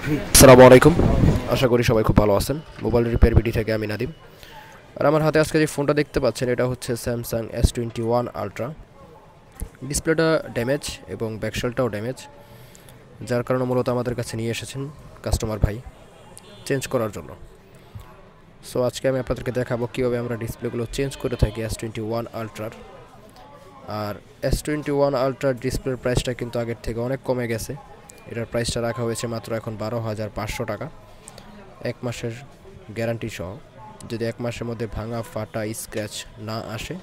আসসালামু আলাইকুম। আশা করি সবাই খুব ভালো আছেন। মোবাইল রিপেয়ার বিডি থেকে আমি নাদিম। আর আমার হাতে আজকে যে ফোনটা দেখতে পাচ্ছেন এটা হচ্ছে স্যামসাং S21 আলট্রা। ডিসপ্লেটা ড্যামেজ এবং ব্যাকশেলটাও ড্যামেজ, যার কারণে মূলত আমাদের কাছে নিয়ে এসেছেন কাস্টমার ভাই চেঞ্জ করার জন্য। সো আজকে আমি আপনাদেরকে দেখাবো কীভাবে আমরা ডিসপ্লেগুলো চেঞ্জ করে থাকি S21 আলট্রার। আর S21 আলট্রার ডিসপ্লের প্রাইসটা কিন্তু আগের থেকে অনেক কমে গেছে। এটার প্রাইসটা রাখা হয়েছে মাত্র এখন 12,500 টাকা, 1 মাসের গ্যারান্টি সহ। যদি 1 মাসের মধ্যে ভাঙা ফাটা স্ক্র্যাচ না আসে,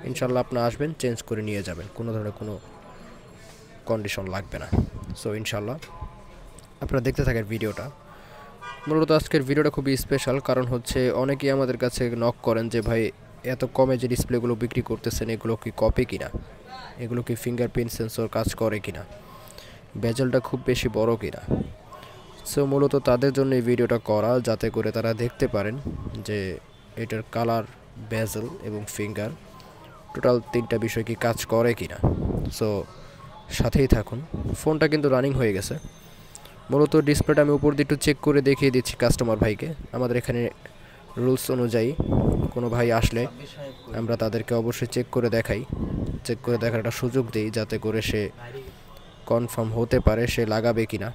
ইনশাল্লাহ আপনি আসবেন, চেঞ্জ করে নিয়ে যাবেন, কোনো ধরনের কোনো কন্ডিশন লাগবে না। সো ইনশাল্লাহ আপনারা দেখতে থাকেন ভিডিওটা। মূলত আজকের ভিডিওটা খুবই স্পেশাল, কারণ হচ্ছে অনেকেই আমাদের কাছে নক করেন যে ভাই এত কমে যে ডিসপ্লেগুলো বিক্রি করতেছেন এগুলো কি কপি কিনা, এগুলো কি ফিঙ্গারপ্রিন্ট সেন্সর কাজ করে কিনা, বেজেলটা খুব বেশি বড় কিনা। সো মূলত তাদের জন্য এই ভিডিওটা করা, যাতে করে তারা দেখতে পারেন যে এটার কালার, বেজেল এবং ফিঙ্গার টোটাল 3টা বিষয় কি কাজ করে কিনা। সো সাথেই থাকুন। ফোনটা কিন্তু রানিং হয়ে গেছে। মূলত ডিসপ্লেটা আমি উপর দিয়ে একটু চেক করে দেখিয়ে দিচ্ছি কাস্টমার ভাইকে। আমাদের এখানে রুলস অনুযায়ী কোনো ভাই আসলে আমরা তাদেরকে অবশ্যই চেক করে দেখাই, চেক করে দেখার একটা সুযোগ দিই, যাতে করে সে কনফার্ম হতে পারে সে লাগাবে কিনা।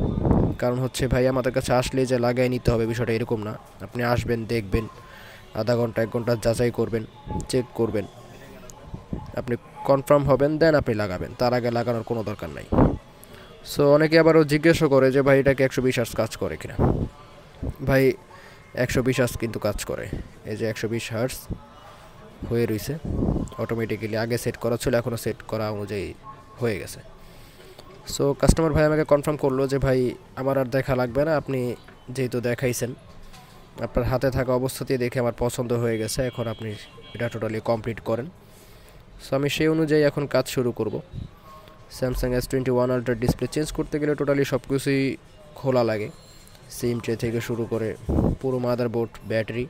কারণ হচ্ছে ভাই আমাদের কাছে আসলে যে লাগাই নিতে হবে বিষয়টা এরকম না। আপনি আসবেন, দেখবেন, আধা ঘন্টা 1 ঘন্টা যাচাই করবেন, চেক করবেন, আপনি কনফার্ম হবেন, দেন আপনি লাগাবেন। তার আগে লাগানোর কোনো দরকার নাই। সো অনেকে আবারও জিজ্ঞাসা করে যে ভাই এটা কি 120 হার্টজ কাজ করে কিনা। ভাই 120 হার্টজ কিন্তু কাজ করে। এই যে 120 হার্টজ হয়ে রয়েছে অটোমেটিক্যালি, আগে সেট করা ছিল, এখনও সেট করা অনুযায়ী হয়ে গেছে। সো কাস্টমার ভাই আমাকে কনফার্ম করলো যে ভাই আমার আর দেখা লাগবে না, আপনি যেহেতু দেখাইছেন, আপনার হাতে থাকা অবস্থাতেই দেখে আমার পছন্দ হয়ে গেছে, এখন আপনি এটা টোটালি কমপ্লিট করেন। সো আমি সেই অনুযায়ী এখন কাজ শুরু করব। Samsung S21 ultra display change করতে গেলে টোটালি সব কিছুই খোলা লাগে, সিম ট্রে থেকে শুরু করে পুরো মাদারবোর্ড, ব্যাটারি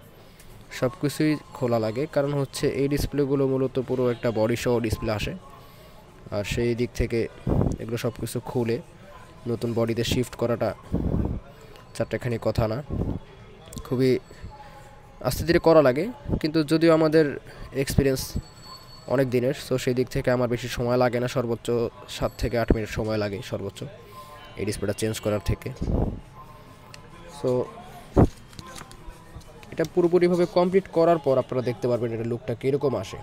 সব কিছুই খোলা লাগে। কারণ হচ্ছে এই ডিসপ্লেগুলো মূলত পুরো একটা বডি সহ ডিসপ্লে আসে, আর সেই দিক থেকে এগুলো সব কিছু খুলে নতুন বডিতে শিফট করাটা চারটাখানি কথা না, খুবই আস্তে ধীরে করা লাগে। কিন্তু যদিও আমাদের এক্সপিরিয়েন্স অনেক দিনের, সো সেই দিক থেকে আমার বেশি সময় লাগে না, সর্বোচ্চ 7 থেকে 8 মিনিট সময় লাগে সর্বোচ্চ এই ডিসপ্লেটা চেঞ্জ করার থেকে। সো এটা পুরোপুরিভাবে কমপ্লিট করার পর আপনারা দেখতে পারবেন এটা লুকটা কীরকম আসে।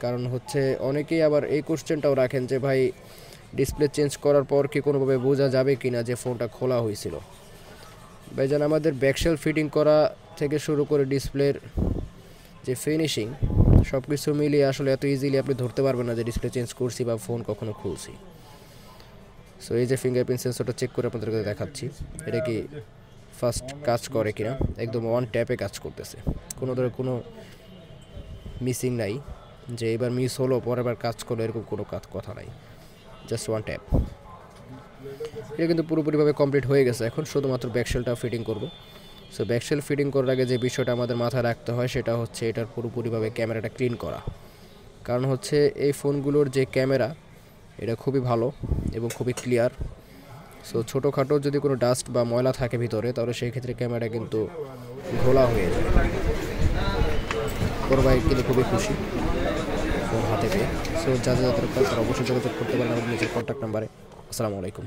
কারণ হচ্ছে অনেকেই আবার এই কোশ্চেনটাও রাখেন যে ভাই ডিসপ্লে চেঞ্জ করার পর কি কোনোভাবে বোঝা যাবে কি না যে ফোনটা খোলা হয়েছিল। ভাইজান আমাদের ব্যাকশেল ফিটিং করা থেকে শুরু করে ডিসপ্লের যে ফিনিশিং সব কিছু মিলিয়ে আসলে এত ইজিলি আপনি ধরতে পারবেন না যে ডিসপ্লে চেঞ্জ করছি বা ফোন কখনো খুলছি। সো এই যে ফিঙ্গারপ্রিন্ট সেন্সরটা চেক করে আপনাদেরকে দেখাচ্ছি এটা কি ফার্স্ট কাজ করে কিনা। একদম ওয়ান ট্যাপে কাজ করতেছে, কোনো ধরনের কোনো মিসিং নাই যে এবার মিস হলো পরের বার কাজ করলো, এরকম কোনো কথা নাই, জাস্ট ওয়ান ট্যাপ। এটা কিন্তু পুরোপুরিভাবে কমপ্লিট হয়ে গেছে। এখন শুধুমাত্র ব্যাকশেলটা ফিটিং করব। সো ব্যাকশেল ফিটিং করার আগে যে বিষয়টা আমাদের মাথায় রাখতে হয় সেটা হচ্ছে এটার পুরোপুরিভাবে ক্যামেরাটা ক্লিন করা। কারণ হচ্ছে এই ফোনগুলোর যে ক্যামেরা এটা খুবই ভালো এবং খুবই ক্লিয়ার। সো ছোটোখাটো যদি কোনো ডাস্ট বা ময়লা থাকে ভিতরে, তাহলে সেই ক্ষেত্রে ক্যামেরা কিন্তু ঘোলা হয়ে যায়। ওর ভাই কিন্তু খুবই খুশি ফোন হাতে পেয়ে। সো যাদের দরকার তারা অবশ্যই যোগাযোগ করতে পারেন আমাদের নিজের কন্ট্যাক্ট নাম্বারে। আসসালামু আলাইকুম।